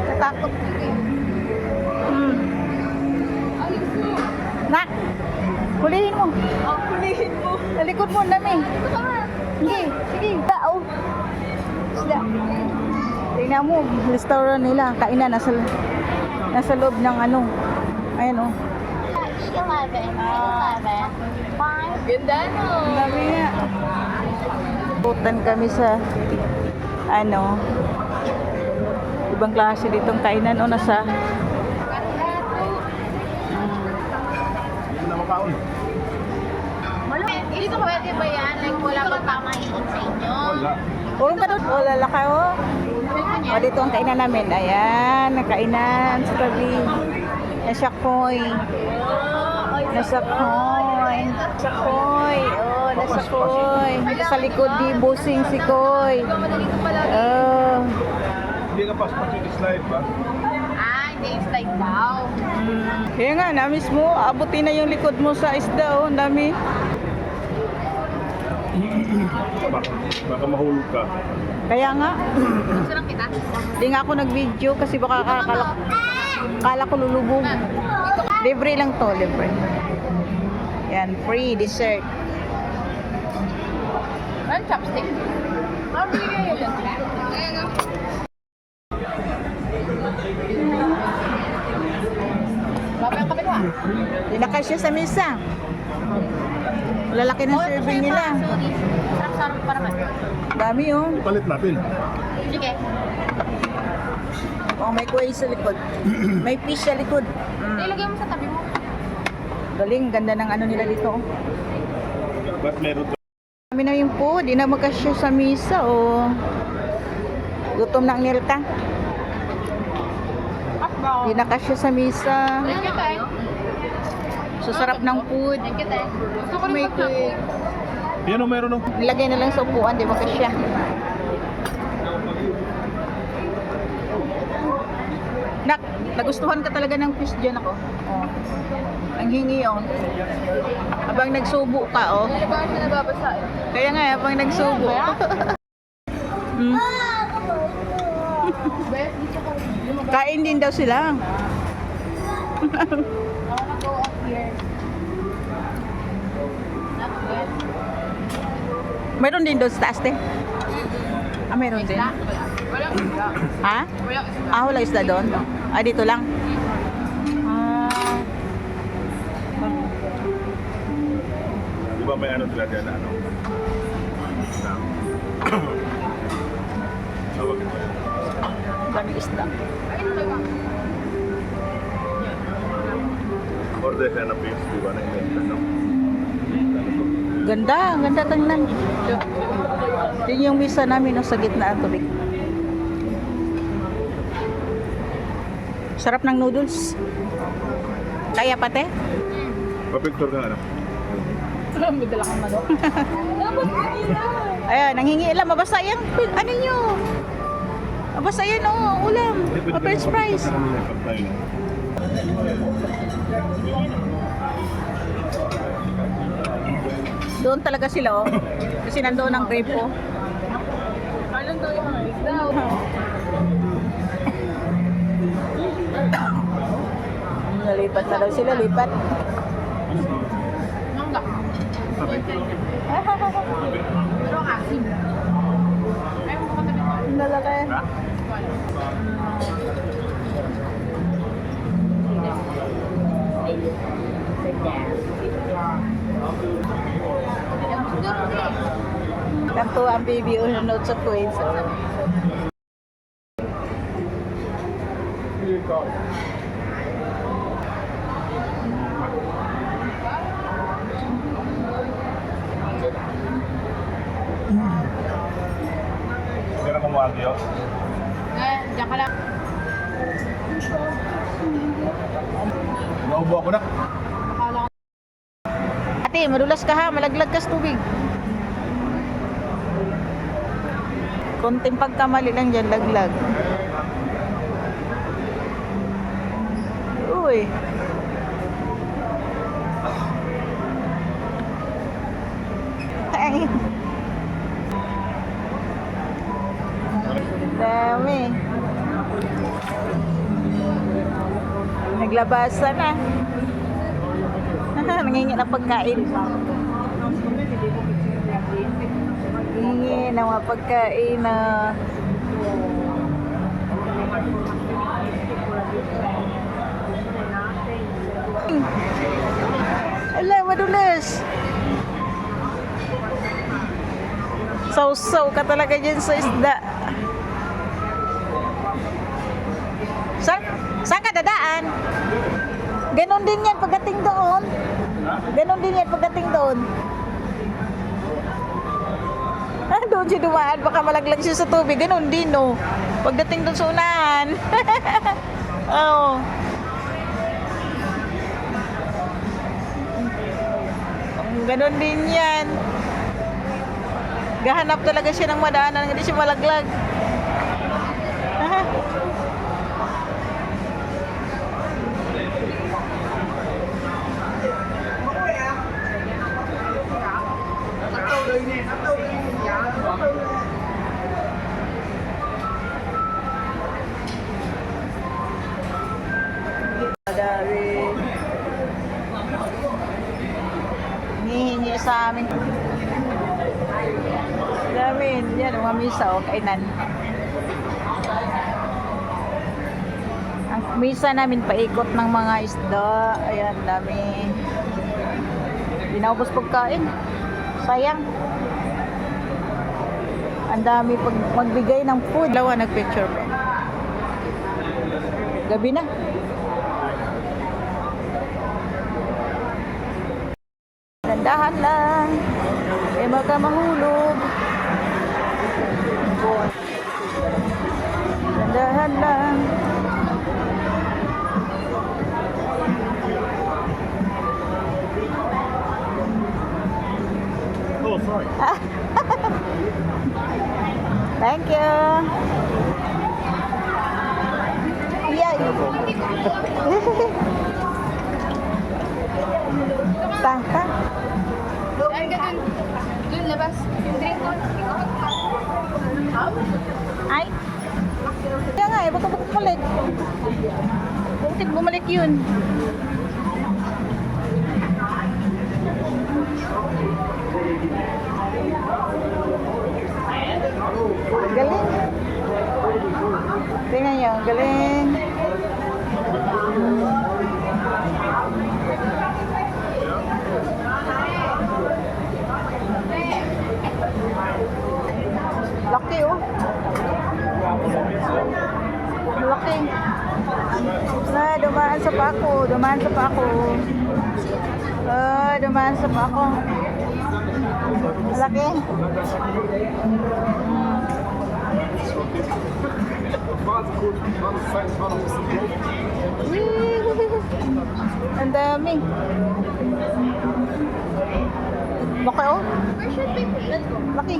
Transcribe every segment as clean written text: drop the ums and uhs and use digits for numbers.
Natakot. Nak, hulihin mo. Kulihin mo. Talikod mo, dami. Sige, sige. Isda. Tingnan mo, restaurant nila. Kainan, nasa loob ng ano. Ayan o. 11. Ganda no. Dami nga. Putan kami sa ano, ibang klase ditong kainan o nasa Dito pwede ba yan? Like wala pang pamahiin sa inyo? Urong ka doon. O, lalaka o. O, dito ang kainan namin. Ayan, nakainan sa tabi. Nasa koy. Nasa koy. Nasa koy. O, nasa koy. Sa likod di busing si koy. Oh. Hindi ka pa slide ba? Hindi yung slide daw. Kaya nga, namis mo. Abutin na yung likod mo sa isda o. Ang dami. Baka mahulog ka. Kaya nga. Gusto lang kita? Di nga ako nag-video kasi baka kala ko lulubog. Libre lang to, libre. Yan, free dessert. Ano chopstick? Bigay yun. Ayan o. Baba yung kapit mo ah. Di na kasya sa mesa. Lalaki ng serving nila. Sorry. Sarap-sarap pa naman. Dami oh. Palit natin. Sige. Oh, may kuway sa likod. May fish sa likod. Ilagay mo sa tabi mo. Galing, ganda ng ano nila dito. Oh. Ba't meron to? Dami na yung po, di na magkasya sa mesa oh. Gutom na ang nilka. Di na kasya sa mesa. Thank you, tayo. So sarap ng food. Thank you, tayo. Gusto ko May kuway. Yan o, meron o. Nilagay na lang sa upuan, di ba kasya? Nak, nagustuhan ka talaga ng fish dyan ako. Oh. Ang hingi oh. Habang nagsubo ka oh. Hindi ba siya nababasa eh? Kaya nga, habang nagsubo. Hmm. Kain din daw sila. I wanna go up here. Not good. Mayroon din doon sa taas, te. Ah, mayroon din. Walang isda. Ha? Walang isda. Ah, wala isda doon? Ah, dito lang? Ah. Di ba may ano sila dyan na ano? Tawag ito. Daming isda. Order siya na fish, di ba? Na ano? Ganda, ganda tingnan. Yun yung misa namin no, sa gitna ng tubig. Sarap ng noodles. Kaya pate? Pa-picture ka ano? May dala kang manok. Ayan, nanghingi lang. Mabasa yan. Ano nyo? Mabasa yan oh, ulam. French fries. Doon talaga sila oh. Kasi nandoon ang grape oh. Anong daw yung mga isda? Nalipat na daw sila, lipat. Mangga. Pero asin. Ay, mo katabi ko. Nalaki. Tanto ang baby unod sa Queens. Hindi na kumuwagi yun. Diyan ka lang. Naubo ako na. Bakala ko. Ate, madulas ka ha, malaglag ka sa tubig. Konting pagkamali lang dyan, laglag. Uy. Ay. Naglabasan na. Nangingi ng pagkain. Nangingi ng mga pagkain na ala, madulas. Sausaw ka talaga dyan sa isda. Saan ka dadaan? Ganon din yan pagdating doon. Ganon din yan pagdating doon. Doon siya dumaan. Baka malaglag siya sa tubig. Ganon din, no. Pagdating doon sa unahan. Oo. Ganon din yan. Gahanap talaga siya ng madaanan. Hindi siya malaglag. Dari hihingi sa amin. Dami yan, mga misa o kainan. Ang misa namin paikot ng mga isda. Ayan, dami. Pinaubos pagkain. Sayang. Ang dami pag magbigay ng food. Dalawa nagpicture pa. Gabi na. Dandahan lang. Eh baka mahulog. Dandahan lang. Oh, sorry. Thank you. Yay. Tangka. Ay, ganun. Doon, labas. Yung drink ko. Ay. Kaya nga eh, baka bumalik. Butik bumalik yun. Galing. Tingnan nyo, galing. Laki oh. Laki. Na, dumaan sa pako. Dumaan sa pako. Dumaan sa pako. Laki. Ang dami. Laki oh. Laki.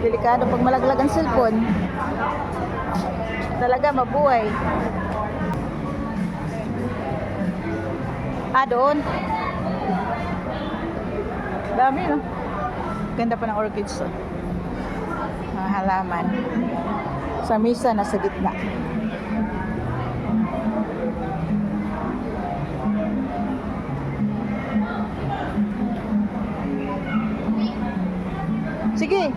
Delikado pag malaglag ang cellphone. Talaga mabuhay. Doon. Dami no. Ganda pa ng orchids oh. Mga halaman. Sa misa nasa gitna. Sige.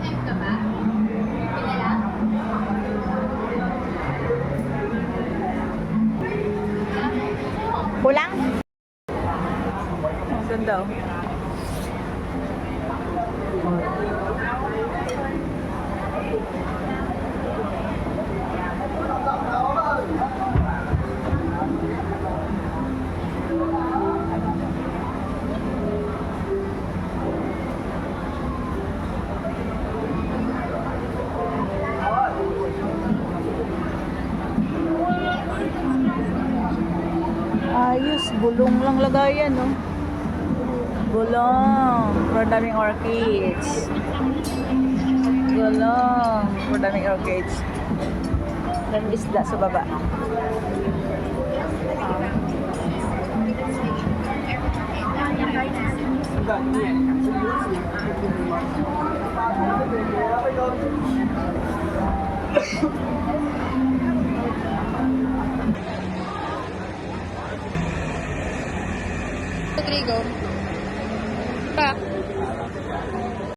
Kulang? Ang ganda oh. Ayos, bulong lang lagayan, no? Bulong. For daming orchids. Bulong. For daming orchids. Dan isda sa baba. Rodrigo. Pa.